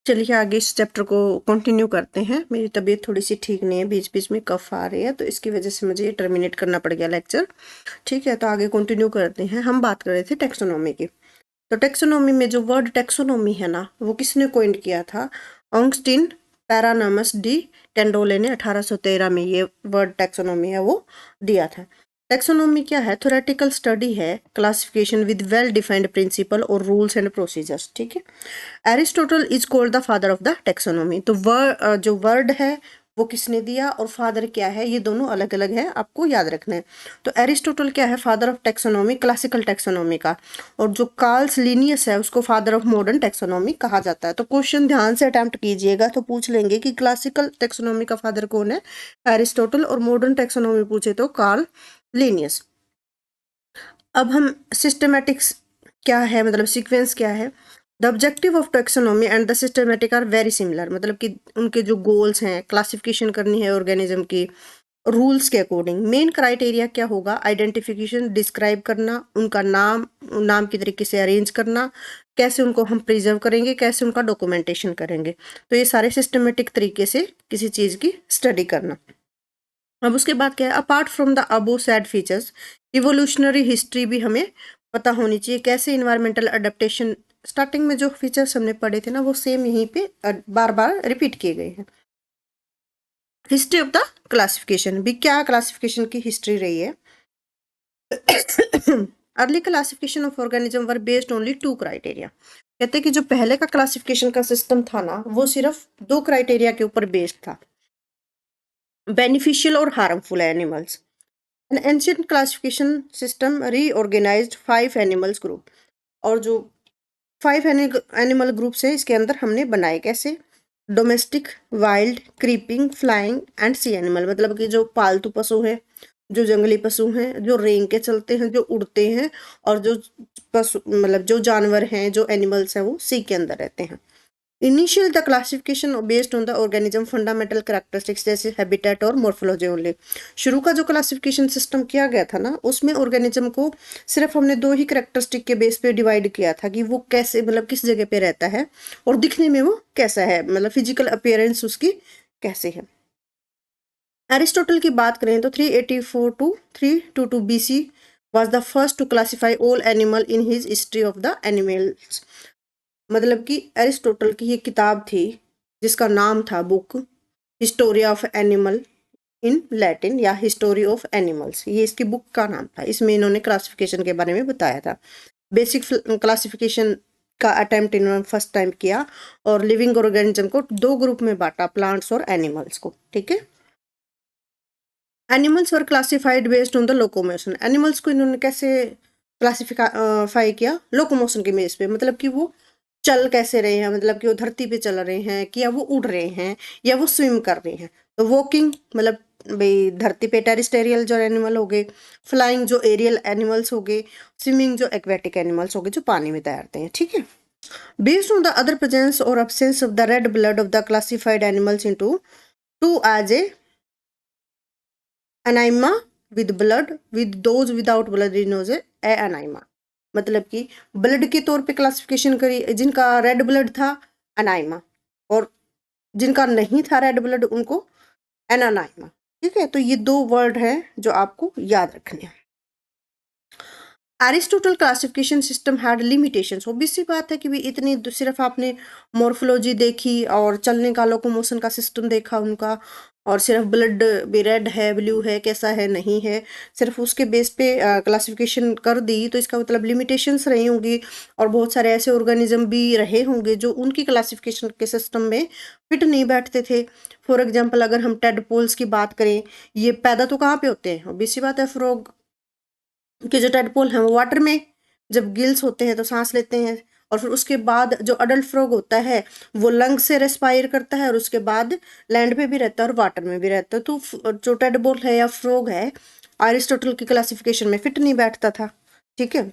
चलिए आगे इस चैप्टर को कंटिन्यू करते हैं। मेरी तबीयत थोड़ी सी ठीक नहीं है, बीच बीच में कफ आ रही है, तो इसकी वजह से मुझे ये टर्मिनेट करना पड़ गया लेक्चर। ठीक है, तो आगे कंटिन्यू करते हैं। हम बात कर रहे थे टेक्सोनॉमी की। तो टेक्सोनॉमी में जो वर्ड टेक्सोनॉमी है ना, वो किसने कोइंट किया था? ऑगस्टीन पैरानामस डी कैंडोले ने 1813 में ये वर्ड टेक्सोनॉमी है वो दिया था। टेक्सोनॉमी क्या है? थ्योरेटिकल स्टडी है, classification with well defined principle और रूल्स एंड प्रोसीजर्स। ठीक है, Aristotle is called the father of the taxonomy. तो जो वर्ड है वो किसने दिया और फादर क्या है, ये दोनों अलग अलग है, आपको याद रखना है। तो एरिस्टोटल क्या है? Father of taxonomy, classical taxonomy का। और जो कार्ल्स लिनियस है उसको फादर ऑफ मॉडर्न टेक्सोनॉमी कहा जाता है। तो क्वेश्चन ध्यान से अटेम्प्ट कीजिएगा, तो पूछ लेंगे कि क्लासिकल टेक्सोनॉमी का फादर कौन है? एरिस्टोटल। और मॉडर्न टेक्सोनॉमी पूछे तो कार्ल लिनियस। अब हम सिस्टमैटिक्स क्या है, मतलब सीक्वेंस क्या है। The objective of taxonomy and the systematic are very similar, मतलब कि उनके जो गोल्स हैं, क्लासिफिकेशन करनी है ऑर्गेनिज्म की रूल्स के अकॉर्डिंग। मेन क्राइटेरिया क्या होगा? आइडेंटिफिकेशन, डिस्क्राइब करना, उनका नाम की तरीके से अरेंज करना, कैसे उनको हम प्रिजर्व करेंगे, कैसे उनका डॉक्यूमेंटेशन करेंगे। तो ये सारे सिस्टमेटिक तरीके से किसी चीज़ की स्टडी करना। अब उसके बाद क्या है? Apart from the above sad features, evolutionary history भी हमें पता होनी चाहिए। कैसे इन्वायरमेंटल अडेप्टेशन, स्टार्टिंग में जो फीचर्स हमने पढ़े थे ना, वो सेम यहीं पे बार बार रिपीट किए गए हैं। हिस्ट्री ऑफ द क्लासिफिकेशन भी, क्या क्लासिफिकेशन की हिस्ट्री रही है? Early classification of organism were based only 2 criteria. कहते हैं कि जो पहले का क्लासिफिकेशन का सिस्टम था ना, वो सिर्फ 2 क्राइटेरिया के ऊपर बेस्ड था, बेनिफिशियल और harmful animals. An ancient classification system reorganized 5 animals group। और जो 5 एनिमल ग्रुप्स है इसके अंदर हमने बनाए कैसे? Domestic, wild, creeping, flying and sea animal. मतलब कि जो पालतू पशु हैं, जो जंगली पशु हैं, जो रेंग के चलते हैं, जो उड़ते हैं, और जो पशु मतलब जो जानवर हैं, जो एनिमल्स हैं, वो सी के अंदर रहते हैं। Initial the classification based on the organism fundamental characteristics, जैसे हैबिटेट और मोर्फोलॉजी ओनली। शुरू का जो क्लासिफिकेशन सिस्टम किया गया था ना, उसमें ऑर्गेनिज्म को सिर्फ हमने 2 ही कैरेक्टरिस्टिक के बेस पे डिवाइड किया था कि वो कैसे, मतलब किस जगह पे रहता है और दिखने में वो कैसा है, मतलब फिजिकल अपीयरेंस उसकी कैसे है। एरिस्टोटल की बात करें तो 384 to 322 BC was the first to classify all animal in his history of the animals। मतलब कि एरिस्टोटल की ये किताब थी जिसका नाम था book history of animal in Latin, या हिस्टोरी ऑफ एनिमल्स, ये इसकी बुक का नाम था। इसमें इन्होंने क्लासिफिकेशन के बारे में बताया था। बेसिक क्लासिफिकेशन का अटेम्प्ट इन्होंने फर्स्ट टाइम किया, और लिविंग ऑर्गेनिज्म को 2 ग्रुप में बांटा, प्लांट्स और एनिमल्स को। ठीक है, animals were classified based on the locomotion. Animals को इन्होंने कैसे क्लासिफाई किया? लोकोमोशन के बेस पे, मतलब कि वो चल कैसे रहे हैं, मतलब कि वो धरती पे चल रहे हैं, कि या वो उड़ रहे हैं, या वो स्विम कर रहे हैं। तो वॉकिंग मतलब भाई धरती पे टेरिस्टेरियल जो एनिमल हो गए, फ्लाइंग जो एरियल एनिमल्स हो गए, स्विमिंग जो एक्वेटिक एनिमल्स हो गए, जो पानी में तैरते हैं। ठीक है, based on the other presence or absence of the red blood of the classified animals into 2 as a anaima with blood with those without blood इनोज ए अनाइमा। मतलब कि ब्लड के तौर पे क्लासिफिकेशन करी, जिनका रेड ब्लड था अनाइमा, और जिनका नहीं था रेड ब्लड उनको एनानाइमा। ठीक है, तो ये 2 वर्ड हैं जो आपको याद रखने हैं। Aristotle classification system had limitations. Obvious सी बात है कि भी इतनी सिर्फ आपने मॉर्फोलॉजी देखी और चलने का, लोकोमोशन का सिस्टम देखा उनका, और सिर्फ ब्लड भी रेड है, ब्लू है, कैसा है, नहीं है, सिर्फ उसके बेस पे क्लासिफिकेशन कर दी, तो इसका मतलब लिमिटेशंस रही होंगी, और बहुत सारे ऐसे ऑर्गेनिज्म भी रहे होंगे जो उनकी क्लासिफिकेशन के सिस्टम में फिट नहीं बैठते थे। फॉर एग्जाम्पल अगर हम टेडपोल्स की बात करें, ये पैदा तो कहाँ पे होते हैं? ऑब्वियस सी बात है, फ्रॉग कि जो टेडपोल है वो वाटर में, जब गिल्स होते हैं तो सांस लेते हैं, और फिर उसके बाद जो अडल्ट फ्रॉग होता है वो लंग से रेस्पायर करता है, और उसके बाद लैंड पे भी रहता है और वाटर में भी रहता है। तो जो टेडपोल है या फ्रॉग है, अरिस्टोटल की क्लासिफिकेशन में फिट नहीं बैठता था। ठीक है,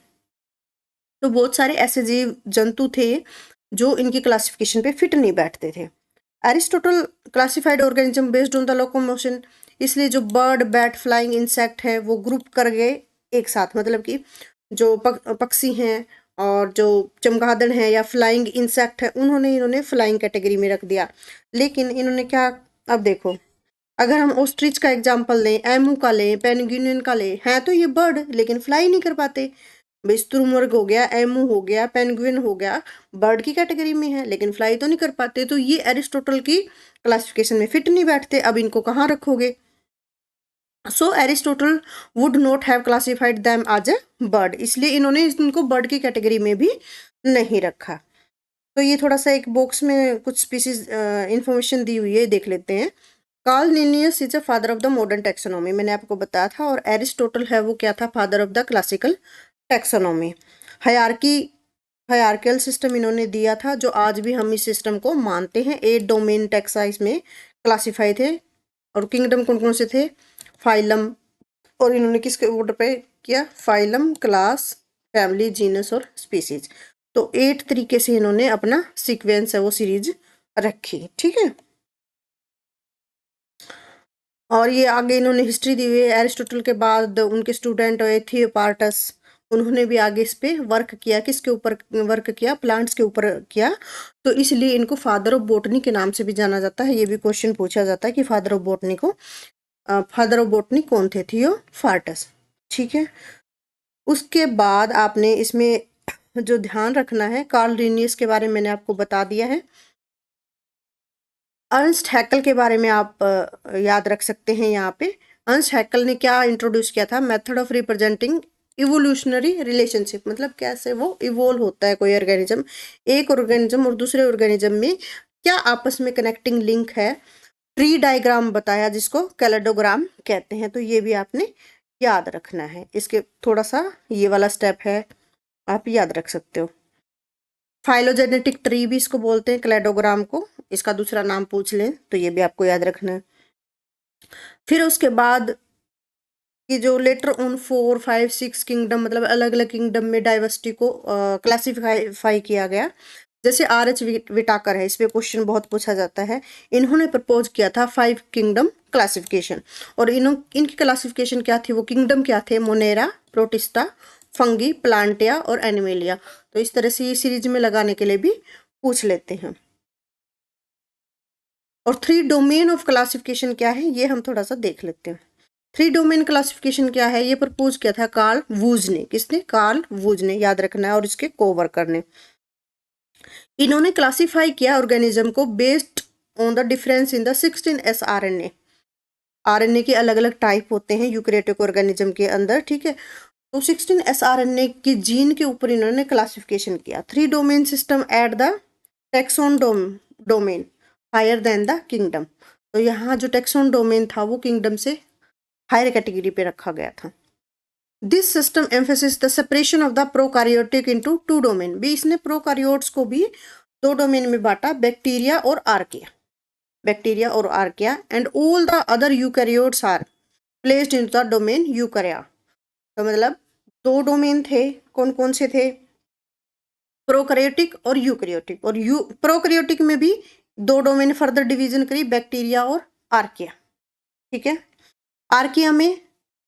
तो बहुत सारे ऐसे जीव जंतु थे जो इनकी क्लासिफिकेशन पे फिट नहीं बैठते थे। Aristotle classified organism based on the locomotion, इसलिए जो बर्ड, बैट, फ्लाइंग इंसेक्ट है वो ग्रुप कर गए एक साथ। मतलब कि जो पक्षी हैं और जो चमगादड़ है या फ्लाइंग इंसेक्ट है इन्होंने फ्लाइंग कैटेगरी में रख दिया। लेकिन इन्होंने क्या, अब देखो अगर हम ऑस्ट्रिच का एग्जाम्पल लें, एमू का लें, पेंगुइन का लें, है तो ये बर्ड लेकिन फ्लाई नहीं कर पाते। बिस्टुरमुर्ग हो गया, एमू हो गया, पेंगुइन हो गया, बर्ड की कैटेगरी में है लेकिन फ्लाई तो नहीं कर पाते, तो ये एरिस्टोटल की क्लासिफिकेशन में फिट नहीं बैठते। अब इनको कहाँ रखोगे? So Aristotle would not have classified them as a bird, इसलिए इन्होंने इनको बर्ड की कैटेगरी में भी नहीं रखा। तो ये थोड़ा सा एक बॉक्स में कुछ स्पीसीज इंफॉर्मेशन दी हुई है, देख लेते हैं। Karl Linnaeus is a father of the modern taxonomy, मैंने आपको बताया था, और एरिस्टोटल है वो क्या था? Father of the classical taxonomy. Hierarchy, hierarchical system इन्होंने दिया था, जो आज भी हम इस सिस्टम को मानते हैं। 8 डोमेन टैक्सा इसमें क्लासिफाई थे, और किंगडम कौन कौन से थे? फाइलम, और इन्होंने किसके ऑर्डर पे किया? फाइलम, क्लास, फैमिली, जीनस और स्पीसीज। तो 8 तरीके से इन्होंने अपना सीक्वेंस है वो सीरीज रखी, ठीक है। और ये आगे इन्होंने हिस्ट्री दी हुई है। एरिस्टोटल के बाद उनके स्टूडेंट हुए थियोपार्टस, उन्होंने भी आगे इस पे वर्क किया। किसके ऊपर वर्क किया? प्लांट्स के ऊपर किया। तो इसलिए इनको फादर ऑफ बोटनी के नाम से भी जाना जाता है। ये भी क्वेश्चन पूछा जाता है कि फादर ऑफ बोटनी को, फादर ऑफ बोटनी कौन थे? थियोफार्टस, ठीक है। उसके बाद आपने इसमें जो ध्यान रखना है, कार्ल लिनियस के बारे में मैंने आपको बता दिया है। अर्नस्ट हैकल के बारे में आप याद रख सकते हैं यहाँ पे। अर्नस्ट हैकल ने क्या इंट्रोड्यूस किया था? Method of representing evolutionary relationship, मतलब कैसे वो इवोल्व होता है कोई ऑर्गेनिज्म, एक ऑर्गेनिज्म और दूसरे ऑर्गेनिज्म में क्या आपस में कनेक्टिंग लिंक है। ट्री डायग्राम बताया जिसको कैलेडोग्राम कहते हैं, तो ये भी आपने याद रखना है। इसके थोड़ा सा ये वाला स्टेप है, आप याद रख सकते हो। फाइलोजेनेटिक ट्री भी इसको बोलते हैं, क्लेडोग्राम को। इसका दूसरा नाम पूछ लें तो ये भी आपको याद रखना है। फिर उसके बाद कि जो लेटर ऑन 4, 5, 6 किंगडम, मतलब अलग अलग किंगडम में डाइवर्सिटी को क्लासिफाई किया गया। जैसे R.H. विटाकर है, इस पे क्वेश्चन बहुत पूछा जाता है। इन्होंने प्रपोज किया था 5 किंगडम क्लासिफिकेशन, और इनकी क्लासिफिकेशन क्या थी? वो किंगडम क्या थे? मोनेरा, प्रोटिस्टा, फंगी, प्लांटिया और एनिमेलिया। तो इस तरह से ये सीरीज में लगाने के लिए भी पूछ लेते हैं। और 3 डोमेन ऑफ क्लासिफिकेशन क्या है, ये हम थोड़ा सा देख लेते हैं। 3 डोमेन क्लासिफिकेशन क्या है? ये प्रपोज किया था कार्ल वूज ने। किसने? कार्ल वूज ने, याद रखना है, और इसके कोवर्कर ने। इन्होंने क्लासिफाई किया ऑर्गेनिज्म को based on the difference in the 16 sRNA। RNA के अलग अलग टाइप होते हैं यूकैरियोटिक ऑर्गेनिज्म के अंदर, ठीक है। तो 16 sRNA की जीन के ऊपर इन्होंने क्लासिफिकेशन किया। 3 domain system at the taxon domain higher than the kingdom. तो यहाँ जो टेक्सोन डोमेन था वो किंगडम से हायर कैटेगरी पे रखा गया था। This system emphasis the separation of the prokaryotic into 2 domain. भी इसने प्रोकैरियोट्स को भी 2 डोमेन में बांटा, बैक्टीरिया और आर्किया। बैक्टीरिया और archaea, and all the other eukaryotes are placed in the domain Eukarya. तो मतलब 2 डोमेन थे, कौन कौन से थे? प्रोकैरियोटिक और यूकैरियोटिक। और प्रोकैरियोटिक में भी 2 डोमेन फर्दर डिवीजन करी, बैक्टीरिया और आर्किया, ठीक है। आर्किया में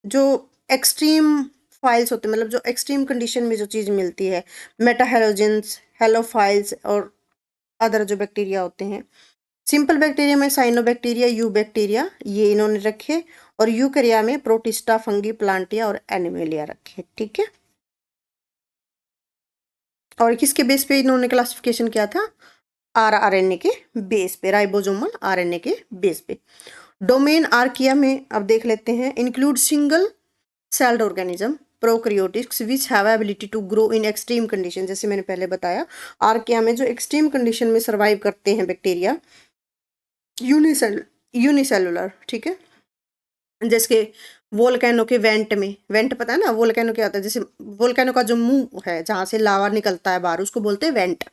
जो एक्सट्रीम फाइल्स होते हैं, मतलब जो एक्सट्रीम कंडीशन में जो चीज़ मिलती है, मेटाहेलोजेंस, हेलोफाइल्स और अदर जो बैक्टीरिया होते हैं। सिंपल बैक्टीरिया में साइनोबैक्टीरिया, यू बैक्टीरिया, ये इन्होंने रखे। और यूकैरिया में प्रोटिस्टा, फंगी, प्लांटिया और एनिमेलिया रखे, ठीक है। और किसके बेस पे इन्होंने क्लासिफिकेशन किया था? आरएनए के बेस पे, राइबोसोमल आरएनए के बेस पे। डोमेन आर्किया में अब देख लेते हैं, include single celled organism prokaryotics which have ability to grow in extreme condition. जैसे मैंने पहले बताया, आर्किया में जो एक्सट्रीम कंडीशन में सर्वाइव करते हैं बैक्टीरिया, यूनिसेलुलर, ठीक है। जैसे वोल्केनो के वेंट में, वेंट पता है ना वोल्केनो क्या होता है? जैसे वोल्केनो का जो मुंह है जहाँ से लावा निकलता है बाहर, उसको बोलते हैं वेंट।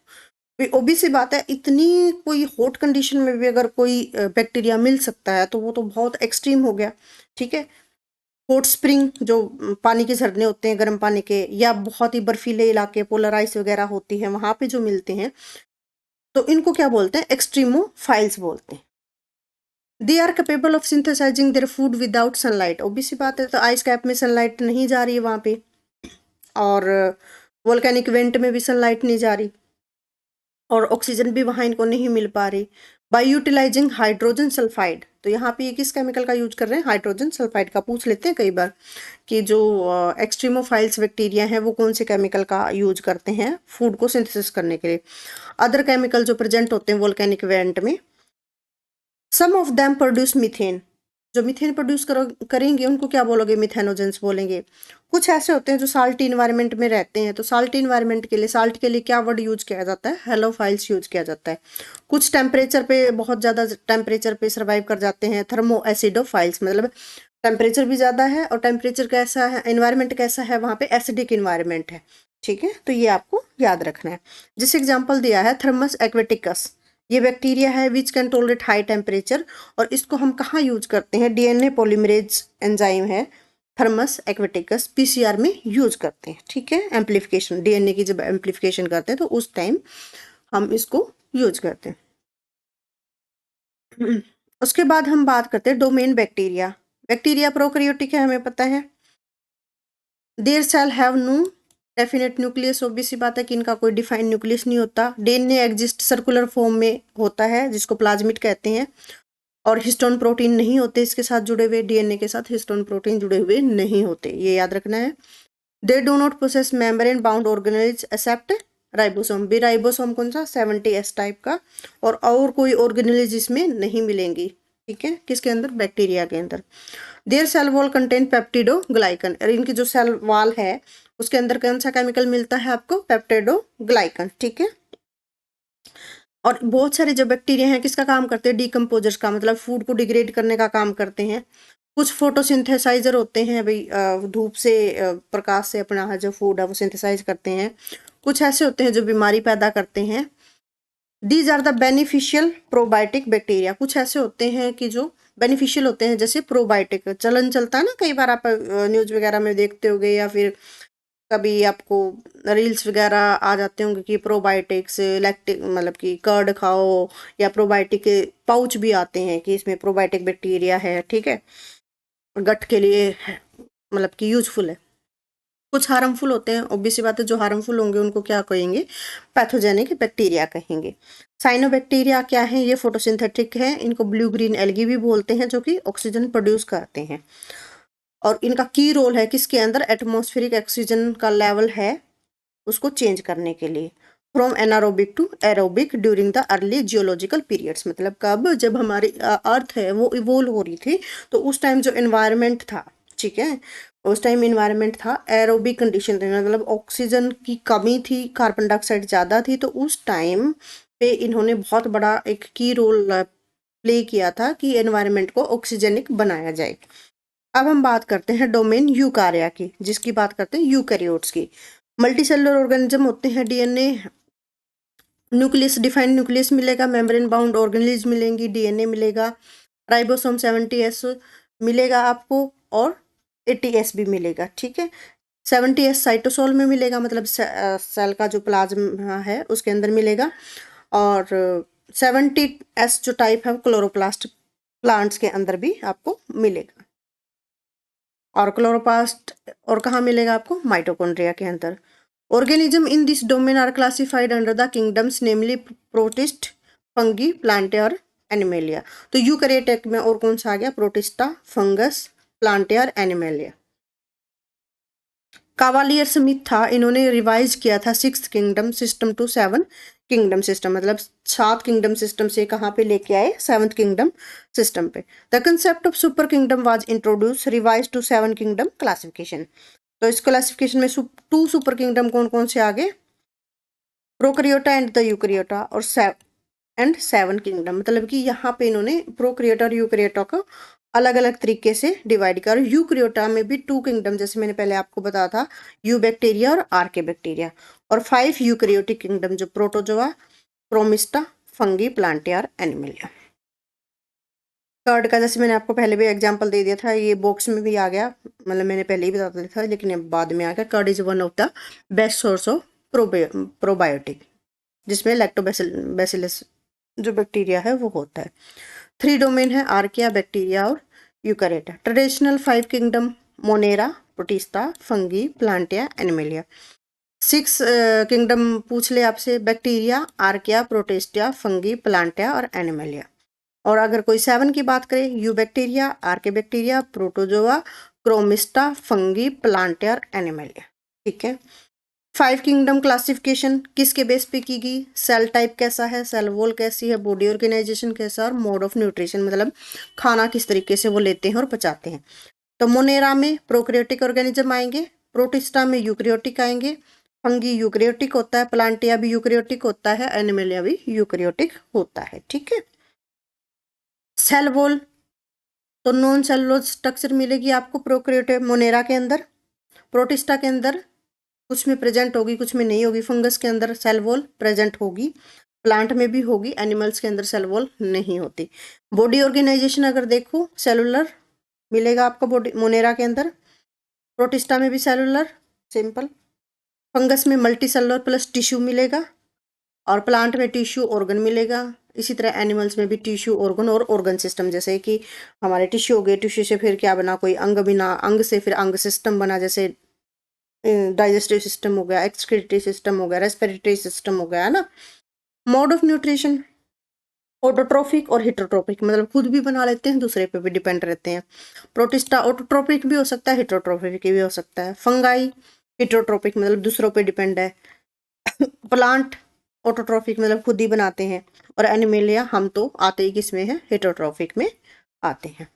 ओबी सी बात है, इतनी कोई हॉट कंडीशन में भी अगर कोई बैक्टीरिया मिल सकता है तो वो तो बहुत एक्सट्रीम हो गया, ठीक है। हॉट स्प्रिंग, जो पानी के झरने होते हैं गर्म पानी के, या बहुत ही बर्फीले इलाके, पोलर आइस वगैरह होती है, वहां पे जो मिलते हैं, तो इनको क्या बोलते हैं? एक्सट्रीमोफाइल्स बोलते हैं। They are capable of synthesizing their food without sunlight. Obvious सी बात है, तो आइस कैप में सनलाइट नहीं जा रही है वहां पे। और वोल्केनिक वेंट में भी सनलाइट नहीं जा रही और ऑक्सीजन भी वहाँ इनको नहीं मिल पा रही। बाय यूटिलाइजिंग हाइड्रोजन सल्फाइड, तो यहाँ पे ये किस केमिकल का यूज कर रहे हैं, हाइड्रोजन सल्फाइड का। पूछ लेते हैं कई बार कि जो एक्सट्रीमोफाइल्स बैक्टीरिया हैं वो कौन से केमिकल का यूज करते हैं फूड को सिंथेसिस करने के लिए। अदर केमिकल जो प्रेजेंट होते हैं वोल्केनिक वेंट में, सम ऑफ देम प्रोड्यूस मीथेन, जो मीथेन प्रोड्यूस करेंगे उनको क्या बोलोगे, मिथेनोजेंस बोलेंगे। कुछ ऐसे होते हैं जो साल्टी इन्वायरमेंट में रहते हैं, तो साल्टी इन्वायरमेंट के लिए, साल्ट के लिए क्या वर्ड यूज किया जाता है, हेलोफाइल्स यूज किया जाता है। कुछ टेम्परेचर पे, बहुत ज़्यादा टेम्परेचर पे सर्वाइव कर जाते हैं, थर्मो एसिडोफाइल्स, मतलब टेम्परेचर भी ज़्यादा है और टेम्परेचर कैसा है, इन्वायरमेंट कैसा है वहाँ पे, एसिडिक इन्वायरमेंट है। ठीक है, तो ये आपको याद रखना है। जिस एग्जाम्पल दिया है थर्मस एक्वेटिकस, ये बैक्टीरिया है which can tolerate high temperature, और इसको हम कहाँ यूज करते हैं, डीएनए पॉलीमरेज एंजाइम है थर्मस एक्वेटिकस, पीसीआर में यूज करते हैं। ठीक है, एम्प्लीफिकेशन, डीएनए की जब एम्प्लीफिकेशन करते हैं तो उस टाइम हम इसको यूज करते हैं। उसके बाद हम बात करते हैं डोमेन बैक्टीरिया। बैक्टीरिया प्रोकैरियोटिक है, हमें पता है। Their cell have no definite nucleus, obvious सी बात है कि इनका कोई डिफाइंड न्यूक्लियस नहीं होता। डीएनए एग्जिस्ट सर्कुलर फॉर्म में होता है जिसको प्लाज्मिड कहते हैं, और हिस्टोन प्रोटीन नहीं होते इसके साथ जुड़े हुए, डीएनए के साथ हिस्टोन प्रोटीन जुड़े हुए नहीं होते, ये याद रखना है। They do not possess membrane bound organelles except ribosome, भी राइबोसोम कौन सा, 70S टाइप का, और कोई ऑर्गेनेल्स इसमें नहीं मिलेंगी। ठीक है, किसके अंदर, बैक्टीरिया के अंदर। Their cell wall contain peptidoglycan, और इनकी जो सेल वॉल है उसके अंदर कौन सा केमिकल मिलता है आपको, पेप्टिडोग्लाइकन। ठीक है, और बहुत सारे जो बैक्टीरिया हैं किसका काम करते हैं, डिकम्पोजर्स का, मतलब फूड को डिग्रेड करने का काम करते हैं। कुछ फोटोसिंथेसाइजर होते हैं भाई, धूप से प्रकाश से अपना जो फूड है वो सिंथेसाइज करते हैं। कुछ ऐसे होते हैं जो बीमारी पैदा करते हैं। These are the beneficial probiotic bacteria, कुछ ऐसे होते हैं कि जो बेनिफिशियल होते हैं, जैसे प्रोबायोटिक चलन चलता है ना, कई बार आप न्यूज वगैरह में देखते होगे या फिर कभी आपको रील्स वगैरह आ जाते होंगे कि प्रोबायोटिक्स लैक्टिक, मतलब कि कर्ड खाओ, या प्रोबायोटिक पाउच भी आते हैं कि इसमें प्रोबायोटिक बैक्टीरिया है। ठीक है, गट के लिए मतलब कि यूजफुल है। कुछ हार्मफुल होते हैं, ऑब्वियस सी बात है, जो हार्मफुल होंगे उनको क्या कहेंगे, पैथोजेनिक बैक्टीरिया कहेंगे। साइनोबैक्टीरिया क्या है, ये फोटोसिंथेटिक है, इनको ब्लू ग्रीन एल्गी भी बोलते हैं, जो कि ऑक्सीजन प्रोड्यूस करते हैं। और इनका की रोल है किसके अंदर, एटमॉस्फेरिक ऑक्सीजन का लेवल है उसको चेंज करने के लिए, from anaerobic to aerobic during the early geological periods, मतलब कब, जब हमारी अर्थ है वो इवोल्व हो रही थी तो उस टाइम जो एनवायरनमेंट था, ठीक है, उस टाइम इन्वायरमेंट था एरोबिक कंडीशन थे, मतलब ऑक्सीजन की कमी थी, कार्बन डाइऑक्साइड ज़्यादा थी, तो उस टाइम पे इन्होंने बहुत बड़ा एक की रोल प्ले किया था कि एनवायरनमेंट को ऑक्सीजनिक बनाया जाए। अब हम बात करते हैं डोमेन यूकार्या की, जिसकी बात करते हैं यूकैरियोट्स की। मल्टीसेलुलर ऑर्गेनिज्म होते हैं, डीएनए न्यूक्लियस, डिफाइंड न्यूक्लियस मिलेगा, मेम्ब्रेन बाउंड ऑर्गेनेल्स मिलेंगी, डीएनए मिलेगा, राइबोसोम 70S मिलेगा आपको, और 80S भी मिलेगा। ठीक है, 70S साइटोसोल में मिलेगा, मतलब सेल का जो प्लाज्मा है उसके अंदर मिलेगा, और 70S जो टाइप है क्लोरोप्लास्ट प्लांट्स के अंदर भी आपको मिलेगा, और क्लोरोप्लास्ट और कहाँ मिलेगा आपको, माइटोकॉन्ड्रिया के अंदर। Organism in this domain are classified under the kingdoms namely protist, fungi, plantae और एनिमेलिया। तो यूकैरियोटिक में और कौन सा आ गया, प्रोटिस्टा, फंगस, प्लांटे और एनिमेलिया। कावालियर स्मिथ था, इन्होंने रिवाइज किया था 6th kingdom system to 7 kingdom system, मतलब 7 किंगडम सिस्टम से कहाँ पे लेके आए, 7th किंगडम सिस्टम पे। The concept of super kingdom was introduce revise to 7 kingdom classification. तो इस क्लासिफिकेशन में 2 सुपर किंगडम कौन कौन से आगे, प्रोकैरियोटा एंड द यूकैरियोटा, और 7 किंगडम, मतलब कि यहाँ पे इन्होंने प्रोकैरियोटा और यूकैरियोटा को अलग अलग तरीके से डिवाइड कर। यूकैरियोटा में भी 2 किंगडम, जैसे मैंने पहले आपको बताया था, यू बैक्टीरिया और आर्के बैक्टीरिया, और 5 यूकैरियोटिक किंगडम जो प्रोटोजोआ, प्रोमिस्टा, फंगी, प्लांटे और एनिमलिया। कर्ड का जैसे मैंने आपको पहले भी एग्जांपल दे दिया था, ये बॉक्स में भी आ गया, मतलब मैंने पहले ही बता दिया था लेकिन अब बाद में आ गया। Curd is one of the best source of probiotic, जिसमें लैक्टोबैसिलस जो बैक्टीरिया है वो होता है। 3 डोमेन है, आर्किया, बैक्टीरिया और eukaryota. Traditional 5 kingdom, monera, protista, fungi, plantae, animalia. 6 kingdom पूछ ले आपसे, bacteria, archaea, protista, fungi, plantae और एनिमलिया। और अगर कोई 7 की बात करें, eubacteria, archaebacteria, protozoa, chromista, fungi, plantae और एनिमलिया। ठीक है। 5 किंगडम क्लासिफिकेशन किसके बेस पे की गई? सेल टाइप कैसा है, सेल वॉल कैसी है, बॉडी ऑर्गेनाइजेशन कैसा, और मोड ऑफ न्यूट्रिशन मतलब खाना किस तरीके से वो लेते हैं और पचाते हैं। तो मोनेरा में प्रोकैरियोटिक ऑर्गेनिज्म आएंगे, प्रोटिस्टा में यूकैरियोटिक आएंगे, फंगी यूकैरियोटिक होता है, प्लांटिया भी यूकैरियोटिक होता है, एनिमलिया भी यूकैरियोटिक होता है। ठीक है। सेल वॉल तो नॉन सेलुलोज स्ट्रक्चर मिलेगी आपको प्रोकैरियोटिक मोनेरा के अंदर, प्रोटिस्टा के अंदर कुछ में प्रेजेंट होगी, कुछ में नहीं होगी। फंगस के अंदर सेल वॉल प्रेजेंट होगी, प्लांट में भी होगी, एनिमल्स के अंदर सेल वॉल नहीं होती। बॉडी ऑर्गेनाइजेशन अगर देखो, सेलुलर मिलेगा आपको बॉडी मोनेरा के अंदर, प्रोटिस्टा में भी सेलुलर सिंपल, फंगस में मल्टी सेलुलर प्लस टिश्यू मिलेगा, और प्लांट में टिश्यू ऑर्गन मिलेगा। इसी तरह एनिमल्स में भी टिश्यू ऑर्गन और ऑर्गन सिस्टम, जैसे कि हमारे टिश्यू हो गए, टिश्यू से फिर क्या बना, कोई अंग बिना, अंग से फिर अंग सिस्टम बना, जैसे डाइजेस्टिव सिस्टम हो गया, एक्सक्रीटरी सिस्टम हो गया, रेस्पिरेटरी सिस्टम हो गया, है ना। मोड ऑफ न्यूट्रिशन ऑटोट्रोफिक और हिटरोट्रोपिक, मतलब खुद भी बना लेते हैं, दूसरे पे भी डिपेंड रहते हैं। प्रोटिस्टा ऑटोट्रोपिक भी हो सकता है, हिटरोट्रोपिक भी हो सकता है। फंगाई हिटरोट्रोपिक मतलब दूसरों पे डिपेंड है। प्लांट ऑटोट्रोफिक मतलब खुद ही बनाते हैं। और एनिमलिया हम तो आते ही किस में है, हिटरोट्रोफिक में आते हैं।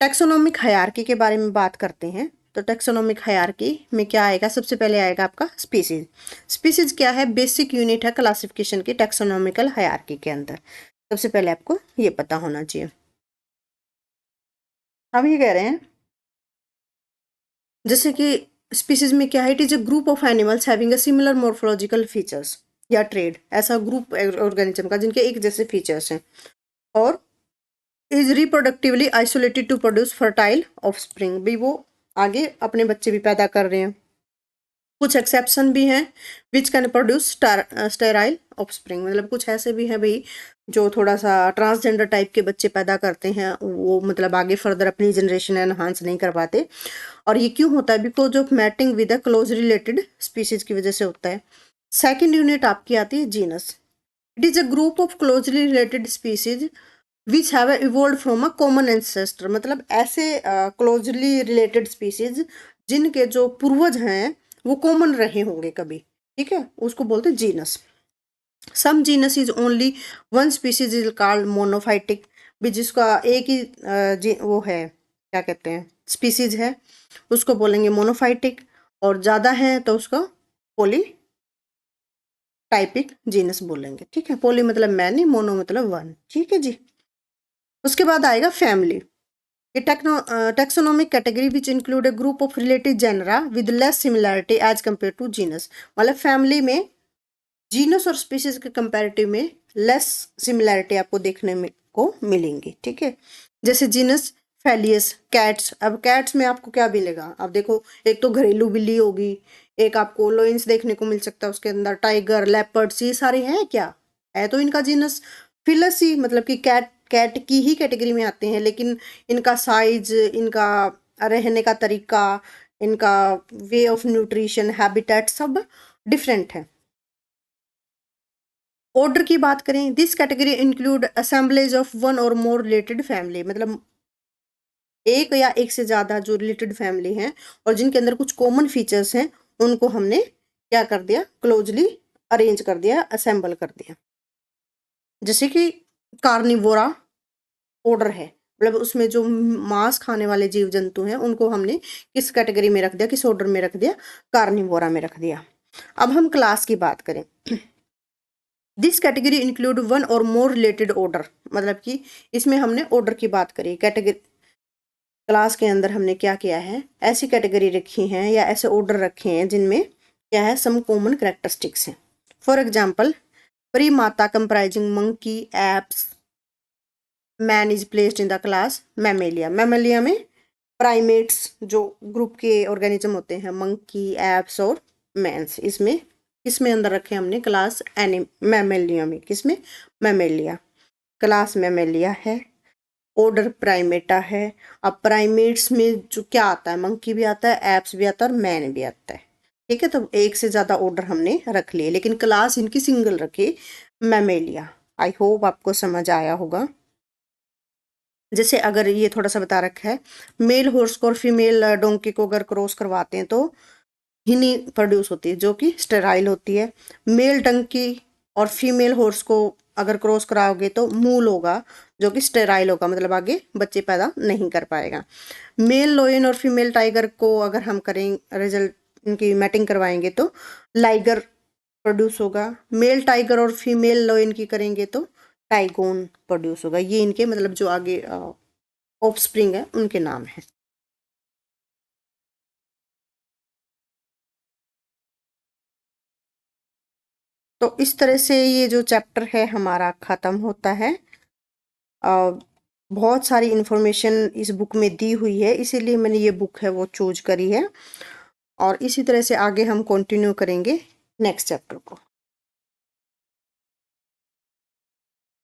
टेक्सोनोमिक हायरार्की के बारे में बात करते हैं। तो टेक्सोनोमिक हायरार्की में क्या आएगा, सबसे पहले आएगा आपका स्पीसीज। स्पीसीज क्या है, बेसिक यूनिट है क्लासिफिकेशन की टेक्सोनोमिकल हायरार्की के अंदर। सबसे पहले आपको ये पता होना चाहिए। हम ये कह रहे हैं जैसे कि स्पीसीज में क्या है, it is a group of animals having a similar morphological features या ट्रेड, ऐसा ग्रुप ऑर्गेनिज्म का जिनके एक जैसे फीचर्स हैं, और is reproductively isolated to produce fertile offspring, भी वो आगे अपने बच्चे भी पैदा कर रहे हैं। कुछ एक्सेप्शन भी हैं which can produce sterile offspring, मतलब कुछ ऐसे भी हैं भाई जो थोड़ा सा ट्रांसजेंडर टाइप के बच्चे पैदा करते हैं, वो मतलब आगे फर्दर अपनी जनरेशन एनहांस नहीं कर पाते। और ये क्यों होता है, because of mating with a close related species की वजह से होता है। सेकेंड यूनिट आपकी आती है genus. It is a group of closely related species which have evolve from a common ancestor, मतलब ऐसे क्लोजली रिलेटेड स्पीसीज जिनके जो पूर्वज हैं वो कॉमन रहे होंगे कभी। ठीक है, उसको बोलते हैं genus. Some genus is only one species is called monophytic, भी जिसका एक ही वो है, क्या कहते हैं, स्पीसीज है, उसको बोलेंगे मोनोफाइटिक। और ज़्यादा है तो उसको पोली टाइपिक जीनस बोलेंगे। ठीक है, पोली मतलब मैनी, मोनो मतलब वन। ठीक है जी। उसके बाद आएगा family. A taxonomic category which include a group of related genera with less similarity as compared to genus, मतलब फैमिली में जीनस और स्पीसीज के कंपैरेटिव में लेस सिमिलैरिटी आपको देखने में को मिलेंगी। ठीक है, जैसे जीनस फेलियस कैट्स। अब कैट्स में आपको क्या मिलेगा, अब देखो, एक तो घरेलू बिल्ली होगी, एक आपको लोइंस देखने को मिल सकता है, उसके अंदर टाइगर, लेपर्ड्स, ये सारे हैं क्या, है तो इनका जीनस। फिलस ही मतलब कि कैट कैट की ही कैटेगरी में आते हैं, लेकिन इनका साइज, इनका रहने का तरीका, इनका वे ऑफ न्यूट्रिशन, हैबिटेट सब डिफरेंट है। ऑर्डर की बात करें, this category include assemblage of one और मोर रिलेटेड फैमिली, मतलब एक या एक से ज़्यादा जो रिलेटेड फैमिली हैं और जिनके अंदर कुछ कॉमन फीचर्स हैं, उनको हमने क्या कर दिया, क्लोजली अरेंज कर दिया, असेंबल कर दिया। जैसे कि कार्निवोरा ऑर्डर है, मतलब उसमें जो मांस खाने वाले जीव जंतु हैं उनको हमने किस कैटेगरी में रख दिया, किस ऑर्डर में रख दिया, कार्निवोरा में रख दिया। अब हम क्लास की बात करें, दिस कैटेगरी इंक्लूड वन और मोर रिलेटेड ऑर्डर, मतलब कि इसमें हमने ऑर्डर की बात करी। कैटेगरी क्लास के अंदर हमने क्या किया है, ऐसी कैटेगरी रखी हैं या ऐसे ऑर्डर रखे हैं जिनमें क्या है, सम कॉमन करेक्टरिस्टिक्स हैं। For example, primata comprising monkey, apes, man is placed in the class mammalia. Mammalia में प्राइमेट्स जो ग्रुप के ऑर्गेनिज्म होते हैं, मंकी, एप्स और मैंस, इसमें किसमें अंदर रखे हमने, क्लास मैमेलिया में। किसमें, मैमेलिया, क्लास मैमेलिया है, ऑर्डर प्राइमेटा है। अब प्राइमेट्स में जो क्या आता है, मंकी भी आता है, एप्स भी आता है और मैन भी आता है। ठीक है, तो एक से ज़्यादा ऑर्डर हमने रख लिए, लेकिन क्लास इनकी सिंगल रखी, मैमेलिया। आई होप आपको समझ आया होगा। जैसे अगर ये थोड़ा सा बता रखा है, मेल हॉर्स को और फीमेल डोंकी को अगर क्रॉस करवाते हैं तो हिनी प्रोड्यूस होती है जो कि स्टेराइल होती है। मेल डंकी और फीमेल हॉर्स को अगर क्रॉस कराओगे तो मूल होगा जो कि स्टेराइल होगा, मतलब आगे बच्चे पैदा नहीं कर पाएगा। मेल लोयन और फीमेल टाइगर को अगर हम करें रिजल्ट इनकी मैटिंग करवाएंगे तो लाइगर प्रोड्यूस होगा। मेल टाइगर और फीमेल लोयन की करेंगे तो टाइगोन प्रोड्यूस होगा। ये इनके मतलब जो आगे ऑफस्प्रिंग है उनके नाम है। तो इस तरह से ये जो चैप्टर है हमारा ख़त्म होता है। अ, बहुत सारी इन्फॉर्मेशन इस बुक में दी हुई है, इसीलिए मैंने ये बुक है वो चूज करी है। और इसी तरह से आगे हम कंटिन्यू करेंगे नेक्स्ट चैप्टर को।